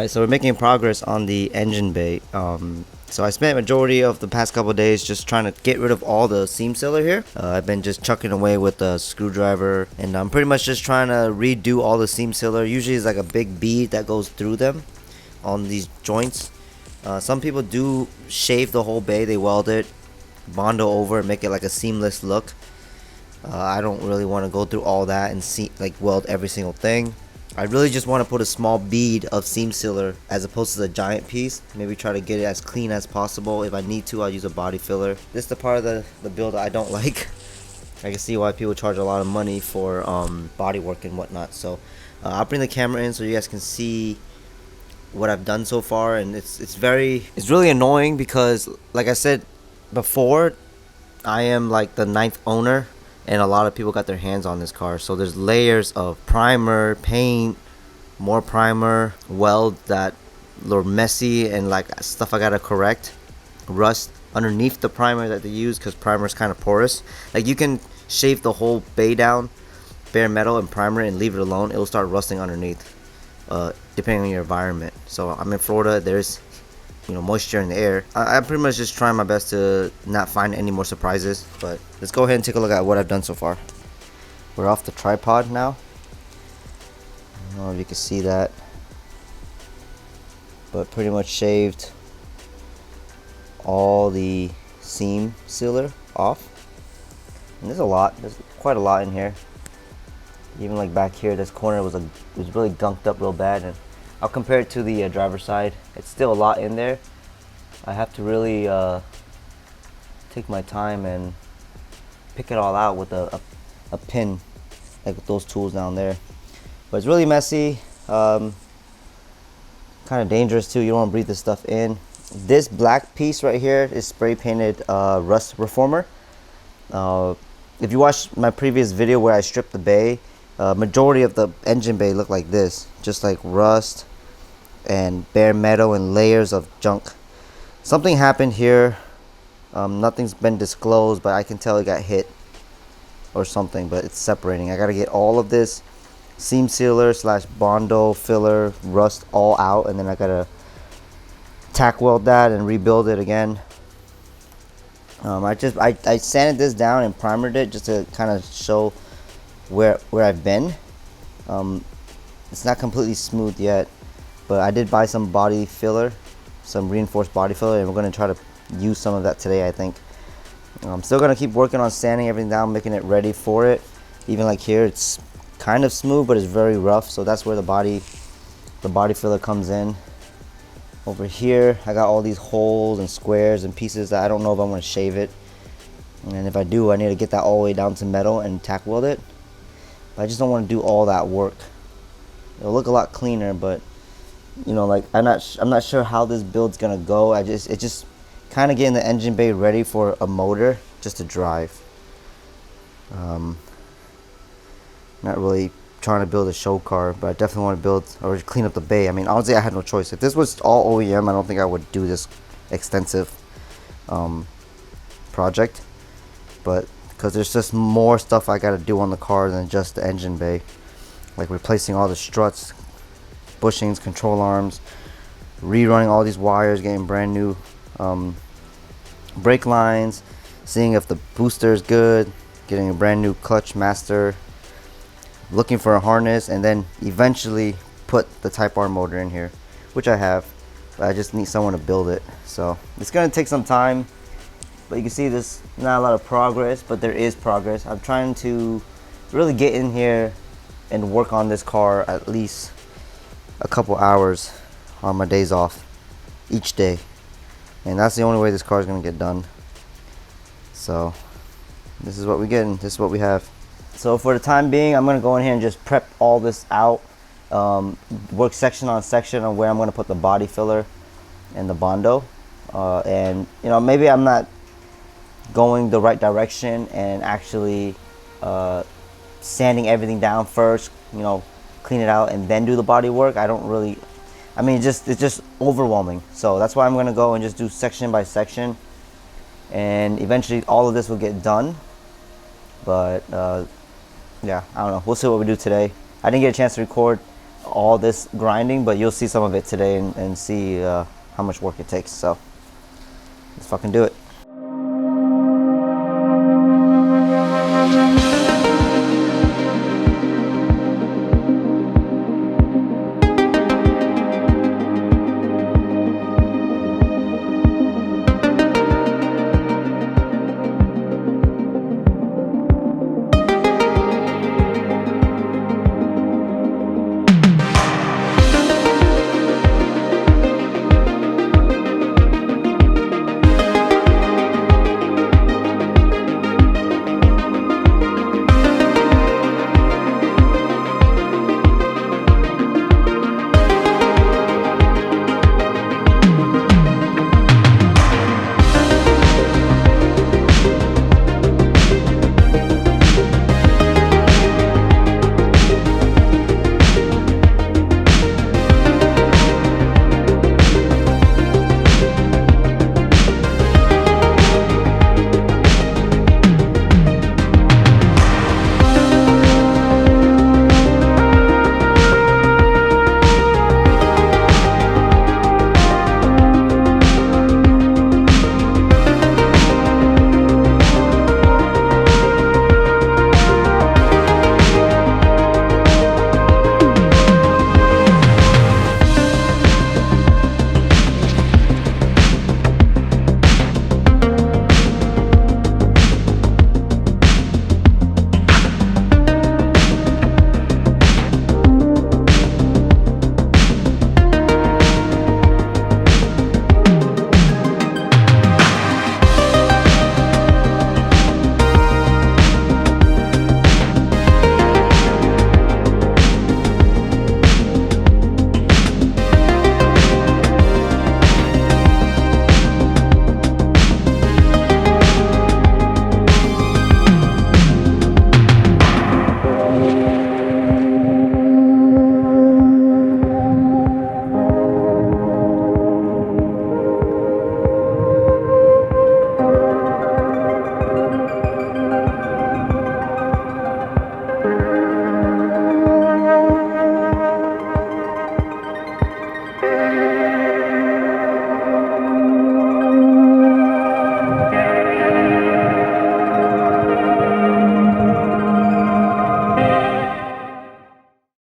Alright, so we're making progress on the engine bay. So I spent majority of the past couple of days just trying to get rid of all the seam sealer here. I've been just chucking away with a screwdriver, and I'm pretty much just trying to redo all the seam sealer. Usually it's like a big bead that goes through them on these joints. Some people do shave the whole bay, they weld it, bondo over, and make it like a seamless look. I don't really want to go through all that and weld every single thing. I really just want to put a small bead of seam sealer as opposed to the giant piece. Maybe try to get it as clean as possible. If I need to, I'll use a body filler. This is the part of the build I don't like. I can see why people charge a lot of money for body work and whatnot. So I'll bring the camera in so you guys can see what I've done so far. And it's really annoying because, like I said before, I am like the 9th owner, and a lot of people got their hands on this car. So there's layers of primer, paint, more primer, weld that are messy, and like stuff I gotta correct. Rust underneath the primer that they use, because primer is kind of porous. Like you can shave the whole bay down, bare metal and primer, and leave it alone. It'll start rusting underneath, depending on your environment. So I'm in Florida. There's moisture in the air. I'm pretty much just trying my best to not find any more surprises, but let's go ahead and take a look at what I've done so far. We're off the tripod now. I don't know if you can see that, but pretty much shaved all the seam sealer off. And there's quite a lot in here. Even like back here, this corner was really gunked up real bad, and I'll compare it to the driver's side. It's still a lot in there. I have to really take my time and pick it all out with a pin, like with those tools down there. But it's really messy, kind of dangerous too. You don't want to breathe this stuff in. This black piece right here is spray painted rust reformer. If you watched my previous video where I stripped the bay, majority of the engine bay looked like this, just like rust and bare metal and layers of junk. Something happened here. Nothing's been disclosed, but I can tell it got hit or something, but it's separating. I gotta get all of this seam sealer / bondo filler rust all out, and then I gotta tack weld that and rebuild it again. I sanded this down and primered it just to kind of show where I've been. It's not completely smooth yet, but I did buy some body filler, some reinforced body filler, and we're going to try to use some of that today, I think. I'm still going to keep working on sanding everything down, making it ready for it. Even like here, it's kind of smooth, but it's very rough, so that's where the body filler comes in. Over here, I got all these holes and squares and pieces that I don't know if I'm going to shave it. And if I do, I need to get that all the way down to metal and tack weld it. But I just don't want to do all that work. It'll look a lot cleaner, but like I'm not sure how this build's gonna go. It's just kind of getting the engine bay ready for a motor just to drive. Not really trying to build a show car, but I definitely want to build or clean up the bay. I mean, honestly, I had no choice. If this was all OEM, I don't think I would do this extensive project. But because there's just more stuff I gotta do on the car than just the engine bay, like replacing all the struts, bushings, control arms, rerunning all these wires, getting brand new brake lines, seeing if the booster is good, getting a brand new clutch master, looking for a harness, and then eventually put the Type R motor in here, which I have, but I just need someone to build it. So it's gonna take some time, but you can see there's not a lot of progress, but there is progress. I'm trying to really get in here and work on this car at least a couple hours on my days off each day, and that's the only way this car is going to get done. So this is what we get, and this is what we have. So for the time being, I'm going to go in here and just prep all this out, work section on section on where I'm going to put the body filler and the bondo, and maybe I'm not going the right direction and actually sanding everything down first, clean it out and then do the body work. It's just overwhelming. So that's why I'm going to go and just do section by section, and eventually all of this will get done. But yeah, I don't know, we'll see what we do today. I didn't get a chance to record all this grinding, but you'll see some of it today and see how much work it takes. So let's fucking do it.